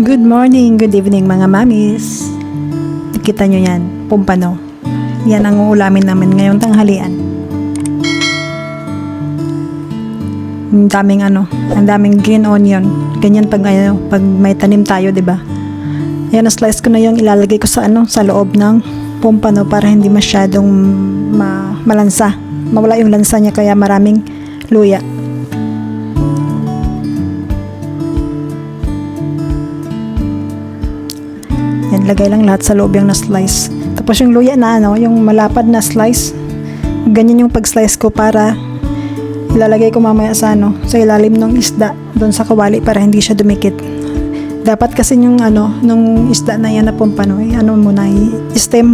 Good morning, good evening mga mamis. Kita nyo yan, pumpano. Yan ang uulamin namin ngayong tanghalian. Ang daming green onion. Ganyan pag may tanim tayo, 'di ba? Yan, na-slice ko na yung ilalagay ko sa loob ng pumpano para hindi masyadong malansa. Mawala yung lansa niya kaya maraming luya. Yan, lagay lang lahat sa loob yung na-slice. Tapos yung luya na yung malapad na slice, ganyan yung pag-slice ko para ilalagay ko mamaya sa ilalim ng isda doon sa kawali para hindi siya dumikit. Dapat kasi yung nung isda na yan na pumpano, muna i-steam.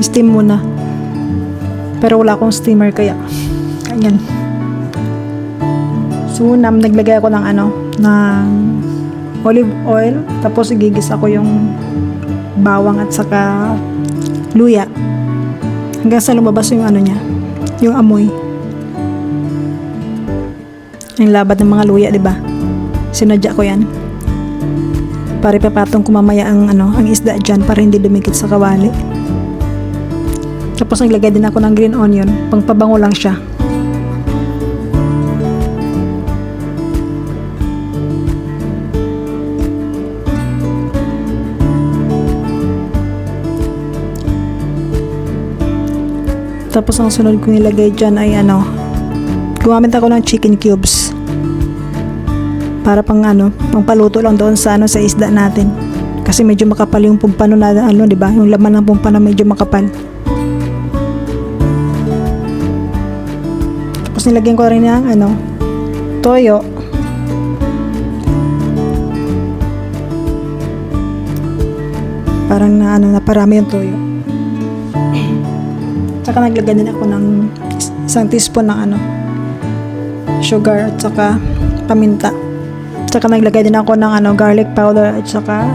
Steam muna. Pero wala akong steamer kaya ganyan. So, naglagay ako ng olive oil, tapos igigisa ko yung bawang at saka luya hanggang sa lumabas yung yung amoy. Yung labad ng mga luya, 'di ba? Sinadya ko 'yan. Para ipapatong ko mamaya ang isda diyan para hindi dumikit sa kawali. Tapos naglagay din ako ng green onion, pangpabango lang siya. Tapos ang sunod kong nilagay dyan ay gumamit ako ng chicken cubes para pangpaluto lang doon sa isda natin, kasi medyo makapal yung pumpano na di ba, yung laman ng pumpano medyo makapal. Tapos nilagyan ko rin ng toyo, parang naparami yung toyo. Tsaka naglagay din ako ng isang teaspoon ng sugar at saka paminta. Tsaka naglagay din ako ng garlic powder at saka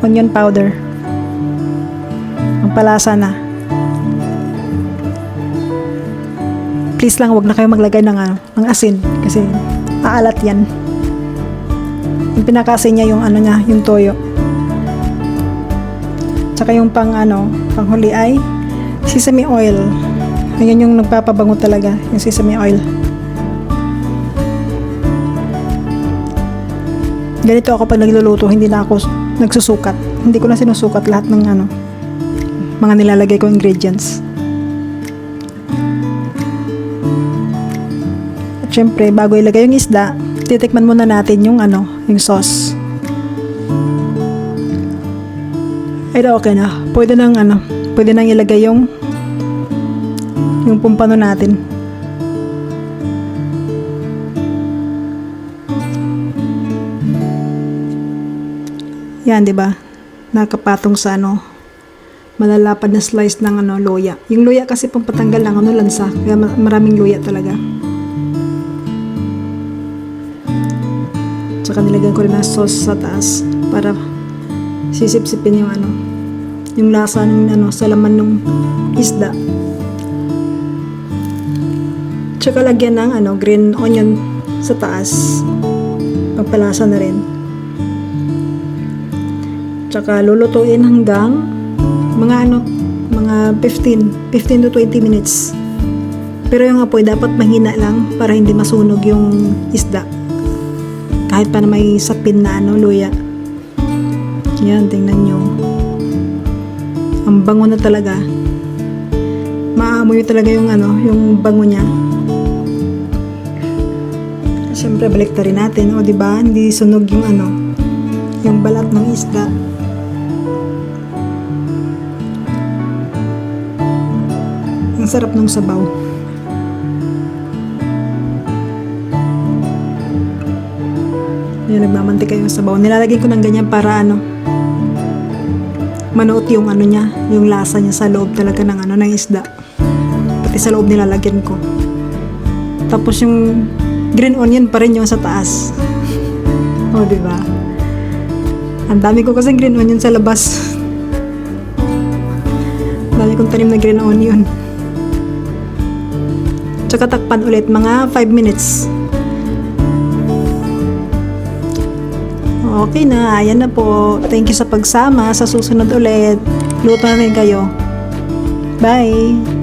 onion powder. Ang palasa na. Please lang, wag na kayo maglagay ng asin kasi aalat yan. Yung pinakasin niya yung toyo. Tsaka yung panghuli ay sesame oil. Ayan yung nagpapabango talaga, yung sesame oil. Ganito ako pag nagluluto, hindi na ako nagsusukat. Hindi ko na sinusukat lahat ng mga nilalagay ko ingredients. At syempre, bago ilagay yung isda, titikman muna natin yung sauce. Ay, okay na. Pwede nang ilagay yung pumpano natin. Yan, 'di ba? Nakapatong sa malalapad na slice ng luya. Yung luya kasi pampatanggal ng lansa, kaya maraming luya talaga. Tsaka nilagyan ko rin ng sauce sa taas para sisip-sipin yung lasa ng sa laman ng isda. Tsaka lagyan ng green onion sa taas, pagpalasa na rin. Tsaka lulutuin hanggang mga 15 to 20 minutes. Pero yung apoy dapat mahina lang para hindi masunog yung isda, kahit pa na may sapin na luya. Yan, tingnan nyo. Ang bango na talaga. Maamoy talaga yung bango niya. Siyempre, balik rin natin. O, diba? Hindi sunog yung balat ng isda. Ang sarap ng sabaw. Yan, nagmamantika yung sabaw. Nilalagay ko ng ganyan para manuot yung niya, yung lasa niya sa loob talaga ng isda. Pati sa loob nilalagyan ko. Tapos yung green onion pa rin yung sa taas. O, diba? Ang dami ko kasi green onion sa labas. Dami kong tanim na green onion. Tsaka takpan ulit mga 5 minutes. Okay na, ayan na po. Thank you sa pagsama. Sa susunod ulit, luto na rin kayo. Bye!